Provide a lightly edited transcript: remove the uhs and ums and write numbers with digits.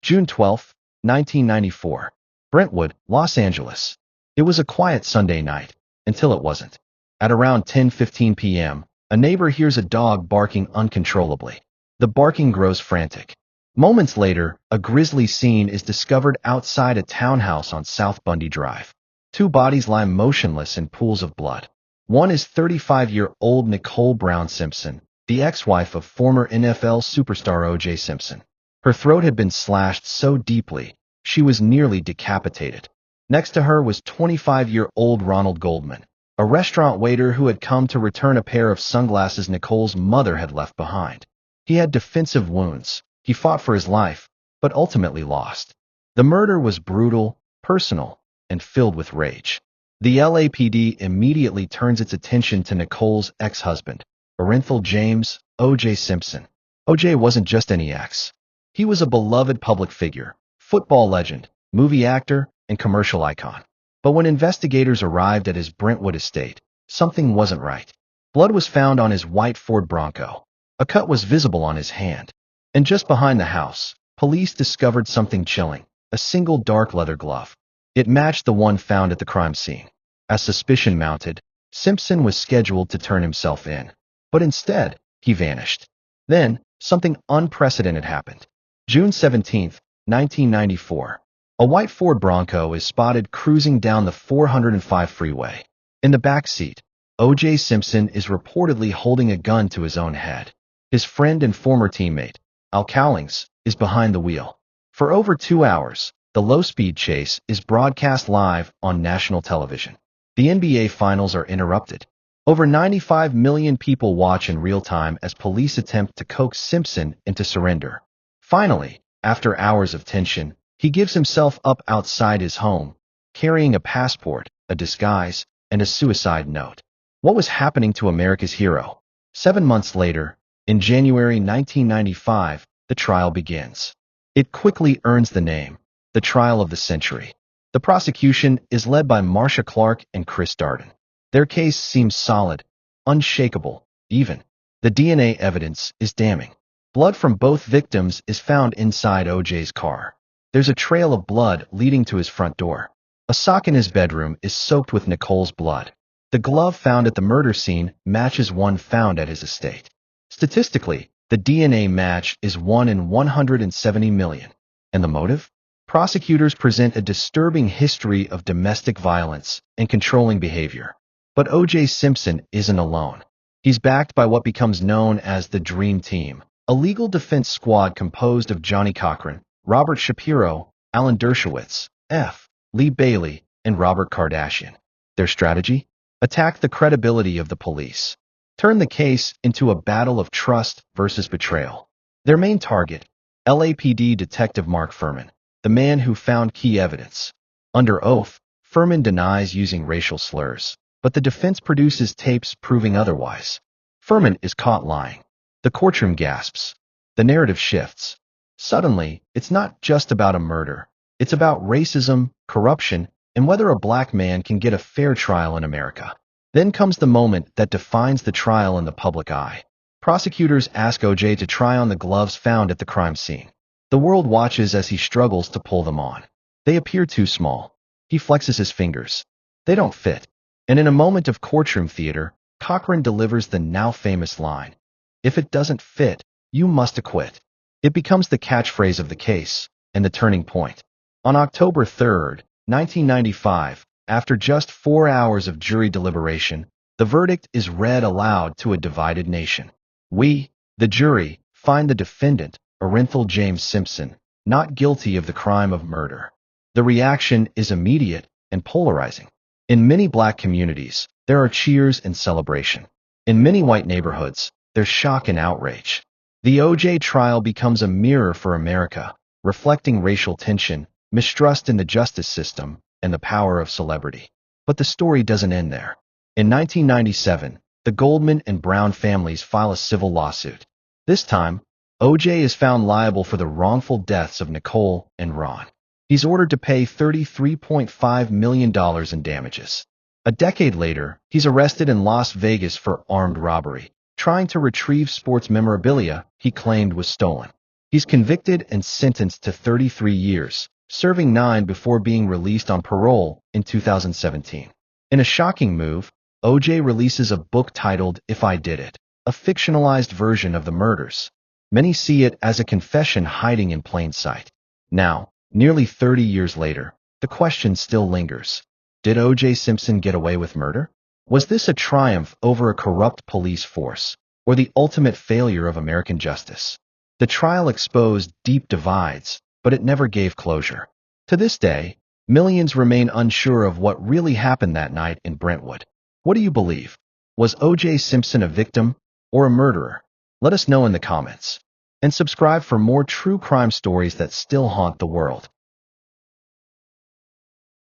June 12, 1994. Brentwood, Los Angeles. It was a quiet Sunday night, until it wasn't. At around 10:15 p.m., a neighbor hears a dog barking uncontrollably. The barking grows frantic. Moments later, a grisly scene is discovered outside a townhouse on South Bundy Drive. Two bodies lie motionless in pools of blood. One is 35-year-old Nicole Brown Simpson, the ex-wife of former NFL superstar O.J. Simpson. Her throat had been slashed so deeply, she was nearly decapitated. Next to her was 25-year-old Ronald Goldman, a restaurant waiter who had come to return a pair of sunglasses Nicole's mother had left behind. He had defensive wounds. He fought for his life, but ultimately lost. The murder was brutal, personal, and filled with rage. The LAPD immediately turns its attention to Nicole's ex-husband, Orenthal James, O.J. Simpson. O.J. wasn't just any ex. He was a beloved public figure, football legend, movie actor, and commercial icon. But when investigators arrived at his Brentwood estate, something wasn't right. Blood was found on his white Ford Bronco. A cut was visible on his hand. And just behind the house, police discovered something chilling, a single dark leather glove. It matched the one found at the crime scene. As suspicion mounted, Simpson was scheduled to turn himself in. But instead, he vanished. Then, something unprecedented happened. June 17, 1994. A white Ford Bronco is spotted cruising down the 405 freeway. In the back seat, O.J. Simpson is reportedly holding a gun to his own head. His friend and former teammate, Al Cowlings, is behind the wheel. For over 2 hours, the low-speed chase is broadcast live on national television. The NBA Finals are interrupted. Over 95 million people watch in real time as police attempt to coax Simpson into surrender. Finally, after hours of tension, he gives himself up outside his home, carrying a passport, a disguise, and a suicide note. What was happening to America's hero? 7 months later, in January 1995, the trial begins. It quickly earns the name, the trial of the century. The prosecution is led by Marcia Clark and Chris Darden. Their case seems solid, unshakable, even. The DNA evidence is damning. Blood from both victims is found inside O.J.'s car. There's a trail of blood leading to his front door. A sock in his bedroom is soaked with Nicole's blood. The glove found at the murder scene matches one found at his estate. Statistically, the DNA match is 1 in 170 million. And the motive? Prosecutors present a disturbing history of domestic violence and controlling behavior. But O.J. Simpson isn't alone. He's backed by what becomes known as the Dream Team, a legal defense squad composed of Johnny Cochran, Robert Shapiro, Alan Dershowitz, F. Lee Bailey, and Robert Kardashian. Their strategy? Attack the credibility of the police. Turn the case into a battle of trust versus betrayal. Their main target, LAPD Detective Mark Fuhrman, the man who found key evidence. Under oath, Fuhrman denies using racial slurs, but the defense produces tapes proving otherwise. Fuhrman is caught lying. The courtroom gasps. The narrative shifts. Suddenly, it's not just about a murder. It's about racism, corruption, and whether a black man can get a fair trial in America. Then comes the moment that defines the trial in the public eye. Prosecutors ask O.J. to try on the gloves found at the crime scene. The world watches as he struggles to pull them on. They appear too small. He flexes his fingers. They don't fit. And in a moment of courtroom theater, Cochran delivers the now famous line, "If it doesn't fit, you must acquit." It becomes the catchphrase of the case, and the turning point. On October 3, 1995, after just 4 hours of jury deliberation, the verdict is read aloud to a divided nation. We, the jury, find the defendant, Orenthal James Simpson, not guilty of the crime of murder. The reaction is immediate and polarizing. In many black communities, there are cheers and celebration. In many white neighborhoods, there's shock and outrage. The O.J. trial becomes a mirror for America, reflecting racial tension, mistrust in the justice system, and the power of celebrity. But the story doesn't end there. In 1997, the Goldman and Brown families file a civil lawsuit. This time, O.J. is found liable for the wrongful deaths of Nicole and Ron. He's ordered to pay $33.5 million in damages. A decade later, he's arrested in Las Vegas for armed robbery, trying to retrieve sports memorabilia he claimed was stolen. He's convicted and sentenced to 33 years, serving 9 before being released on parole in 2017. In a shocking move, O.J. releases a book titled If I Did It, a fictionalized version of the murders. Many see it as a confession hiding in plain sight. Now, nearly 30 years later, the question still lingers. Did O.J. Simpson get away with murder? Was this a triumph over a corrupt police force, or the ultimate failure of American justice? The trial exposed deep divides, but it never gave closure. To this day, millions remain unsure of what really happened that night in Brentwood. What do you believe? Was O.J. Simpson a victim or a murderer? Let us know in the comments. And subscribe for more true crime stories that still haunt the world.